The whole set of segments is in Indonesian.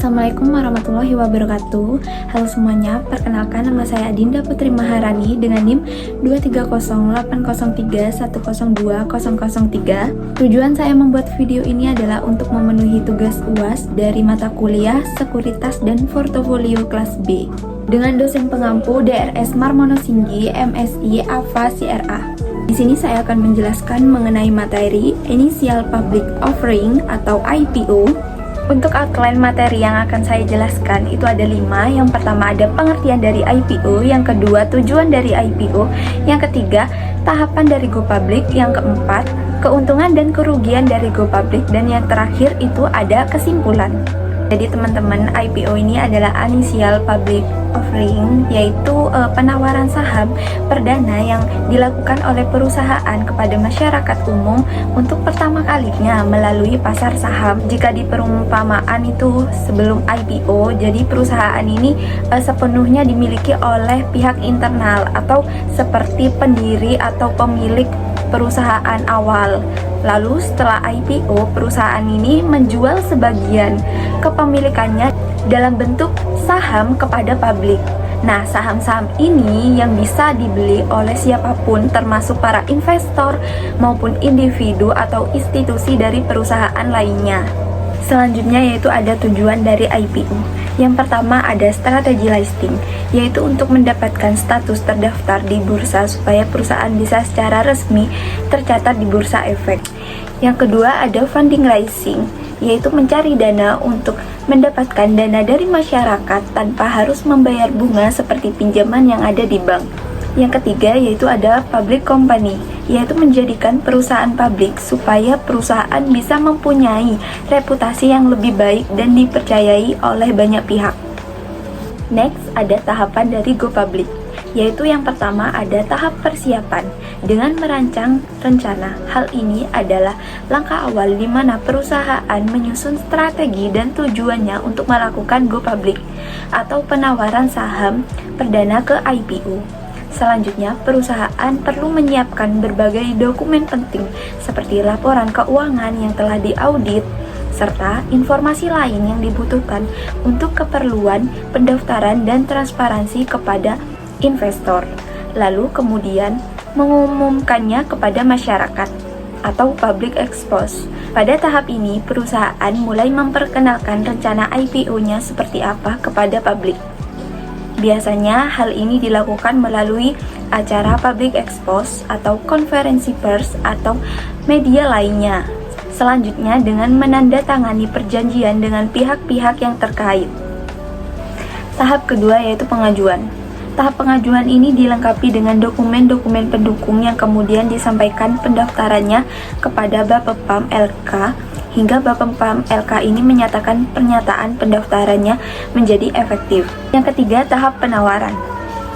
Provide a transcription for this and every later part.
Assalamualaikum warahmatullahi wabarakatuh. Halo semuanya, perkenalkan nama saya Adinda Putri Maharani dengan NIM 2308031020003. Tujuan saya membuat video ini adalah untuk memenuhi tugas UAS dari mata kuliah Sekuritas dan Portofolio kelas B dengan dosen pengampu DRS Marmono Singgi MSI AFA CRA. Di sini saya akan menjelaskan mengenai materi Initial Public Offering atau IPO. Untuk outline materi yang akan saya jelaskan itu ada 5. Yang pertama ada pengertian dari IPO, yang kedua tujuan dari IPO, yang ketiga tahapan dari go public, yang keempat keuntungan dan kerugian dari go public, dan yang terakhir itu ada kesimpulan. Jadi teman-teman, IPO ini adalah Initial Public Offering, yaitu penawaran saham perdana yang dilakukan oleh perusahaan kepada masyarakat umum untuk pertama kalinya melalui pasar saham. Jika di perumpamaan itu sebelum IPO, jadi perusahaan ini sepenuhnya dimiliki oleh pihak internal atau seperti pendiri atau pemilik perusahaan awal. Lalu setelah IPO, perusahaan ini menjual sebagian kepemilikannya dalam bentuk saham kepada publik. Nah, saham-saham ini yang bisa dibeli oleh siapapun, termasuk para investor maupun individu atau institusi dari perusahaan lainnya. Selanjutnya yaitu ada tujuan dari IPO. Yang pertama ada strategi listing, yaitu untuk mendapatkan status terdaftar di bursa supaya perusahaan bisa secara resmi tercatat di Bursa Efek. Yang kedua ada funding raising, yaitu mencari dana untuk mendapatkan dana dari masyarakat tanpa harus membayar bunga seperti pinjaman yang ada di bank. Yang ketiga yaitu ada public company, yaitu menjadikan perusahaan publik supaya perusahaan bisa mempunyai reputasi yang lebih baik dan dipercayai oleh banyak pihak. Next ada tahapan dari go public, yaitu yang pertama ada tahap persiapan dengan merancang rencana. Hal ini adalah langkah awal di mana perusahaan menyusun strategi dan tujuannya untuk melakukan go public atau penawaran saham perdana ke IPO. Selanjutnya, perusahaan perlu menyiapkan berbagai dokumen penting seperti laporan keuangan yang telah diaudit, serta informasi lain yang dibutuhkan untuk keperluan pendaftaran dan transparansi kepada investor. Lalu kemudian mengumumkannya kepada masyarakat atau public expose. Pada tahap ini, perusahaan mulai memperkenalkan rencana IPO-nya seperti apa kepada publik. Biasanya hal ini dilakukan melalui acara public expose atau konferensi pers atau media lainnya. Selanjutnya dengan menandatangani perjanjian dengan pihak-pihak yang terkait. Tahap kedua yaitu pengajuan. Tahap pengajuan ini dilengkapi dengan dokumen-dokumen pendukung yang kemudian disampaikan pendaftarannya kepada Bapepam LK hingga Bapepam LK ini menyatakan pernyataan pendaftarannya menjadi efektif. Yang ketiga, tahap penawaran.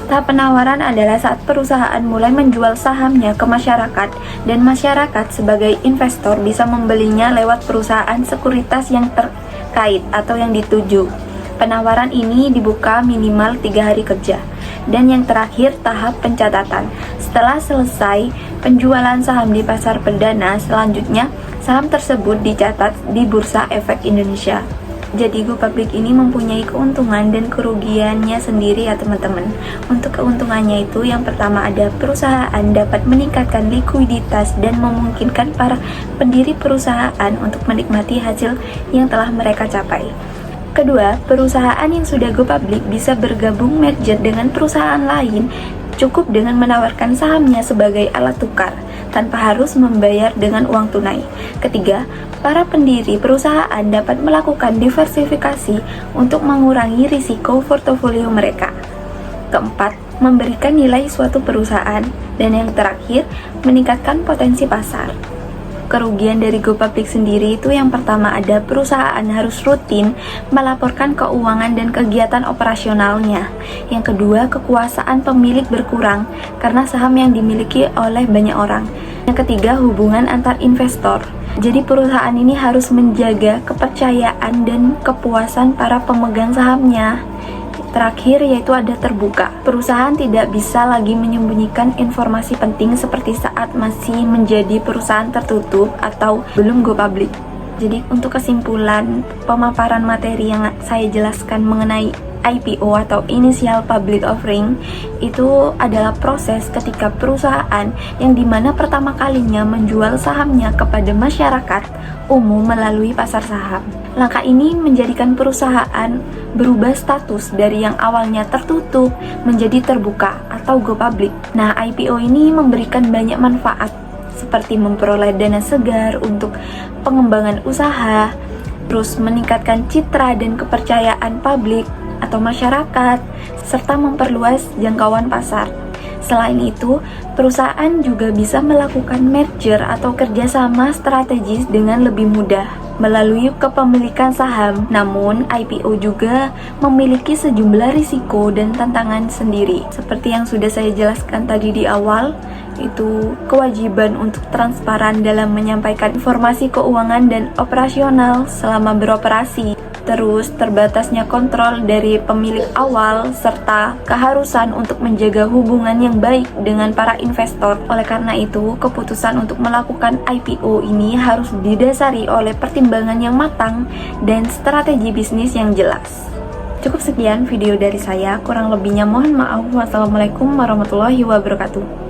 Tahap penawaran adalah saat perusahaan mulai menjual sahamnya ke masyarakat dan masyarakat sebagai investor bisa membelinya lewat perusahaan sekuritas yang terkait atau yang dituju. Penawaran ini dibuka minimal 3 hari kerja. Dan yang terakhir, tahap pencatatan. Setelah selesai penjualan saham di pasar perdana, selanjutnya saham tersebut dicatat di Bursa Efek Indonesia. Jadi go public ini mempunyai keuntungan dan kerugiannya sendiri ya teman-teman. Untuk keuntungannya itu yang pertama ada perusahaan dapat meningkatkan likuiditas dan memungkinkan para pendiri perusahaan untuk menikmati hasil yang telah mereka capai. Kedua, perusahaan yang sudah go public bisa bergabung merger dengan perusahaan lain cukup dengan menawarkan sahamnya sebagai alat tukar tanpa harus membayar dengan uang tunai. Ketiga, para pendiri perusahaan dapat melakukan diversifikasi untuk mengurangi risiko portofolio mereka. Keempat, memberikan nilai suatu perusahaan. Dan yang terakhir, meningkatkan potensi pasar. Kerugian dari go public sendiri itu yang pertama ada perusahaan harus rutin melaporkan keuangan dan kegiatan operasionalnya. Yang kedua, kekuasaan pemilik berkurang karena saham yang dimiliki oleh banyak orang. Yang ketiga, hubungan antar investor. Jadi perusahaan ini harus menjaga kepercayaan dan kepuasan para pemegang sahamnya. Terakhir yaitu ada terbuka. Perusahaan tidak bisa lagi menyembunyikan informasi penting seperti saat masih menjadi perusahaan tertutup atau belum go public. Jadi untuk kesimpulan pemaparan materi yang saya jelaskan mengenai IPO atau Initial Public Offering itu adalah proses ketika perusahaan yang dimana pertama kalinya menjual sahamnya kepada masyarakat umum melalui pasar saham. Langkah ini menjadikan perusahaan berubah status dari yang awalnya tertutup menjadi terbuka atau go public. Nah, IPO ini memberikan banyak manfaat seperti memperoleh dana segar untuk pengembangan usaha, terus meningkatkan citra dan kepercayaan publik atau masyarakat, serta memperluas jangkauan pasar. Selain itu, perusahaan juga bisa melakukan merger atau kerjasama strategis dengan lebih mudah melalui kepemilikan saham. Namun, IPO juga memiliki sejumlah risiko dan tantangan sendiri. Seperti yang sudah saya jelaskan tadi di awal, itu kewajiban untuk transparan dalam menyampaikan informasi keuangan dan operasional selama beroperasi. Terus terbatasnya kontrol dari pemilik awal serta keharusan untuk menjaga hubungan yang baik dengan para investor. Oleh karena itu, keputusan untuk melakukan IPO ini harus didasari oleh pertimbangan yang matang dan strategi bisnis yang jelas. Cukup sekian video dari saya, kurang lebihnya mohon maaf. Wassalamualaikum warahmatullahi wabarakatuh.